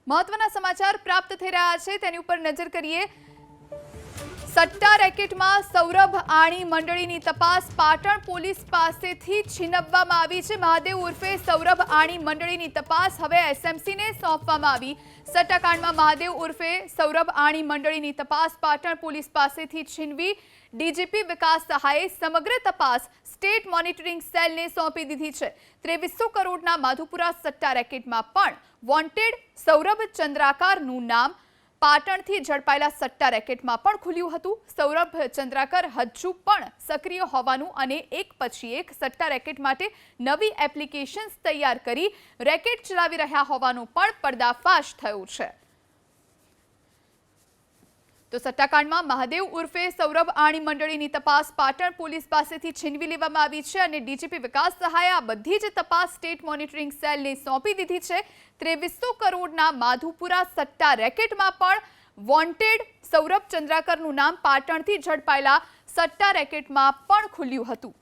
મહત્વના સમાચાર પ્રાપ્ત થઈ રહ્યા છે તેની ઉપર નજર કરીએ। સટ્ટા રેકેટમાં સૌરભ આણી મંડળીની તપાસ પાટણ પોલીસ પાસેથી છીનવવામાં આવી છે। મહાદેવ ઉર્ફે સૌરભ આણી મંડળીની તપાસ હવે એસએમસીને સોંપવામાં આવી। સટ્ટાકાંડમાં મહાદેવ ઉર્ફે સૌરભ આણી મંડળીની તપાસ પાટણ પોલીસ પાસેથી છીનવી ડીજીપી વિકાસ સહાયે સમગ્ર તપાસ સ્ટેટ મોનિટરિંગ સેલને સોંપી દીધી છે। 2300 કરોડના માધુપુરા સટ્ટા રેકેટમાં પણ વોન્ટેડ સૌરભ ચંદ્રાકરનું નામ પાટણથી ઝડપાયેલા સટ્ટા રેકેટમાં પણ ખુલ્યું હતું। સૌરભ ચંદ્રાકર હજુ પણ સક્રિય હોવાનું અને એક પછી એક સટ્ટા રેકેટ માટે નવી એપ્લિકેશન્સ તૈયાર કરી રેકેટ ચલાવી રહ્યા હોવાનો પણ પર્દાફાશ થયો છે। તો સટ્ટાકાંડમાં મહાદેવ ઉર્ફે સૌરભ આણી મંડળીની તપાસ પાટણ પોલીસ પાસેથી છીનવી લેવામાં આવી છે અને ડીજીપી વિકાસ સહાયે આ બધી જ તપાસ સ્ટેટ મોનિટરિંગ સેલને સોંપી દીધી છે। 2300 કરોડના માધુપુરા સટ્ટા રેકેટમાં પણ વોન્ટેડ સૌરભ ચંદ્રાકરનું નામ પાટણથી ઝડપાયેલા સટ્ટા રેકેટમાં પણ ખુલ્યું હતું।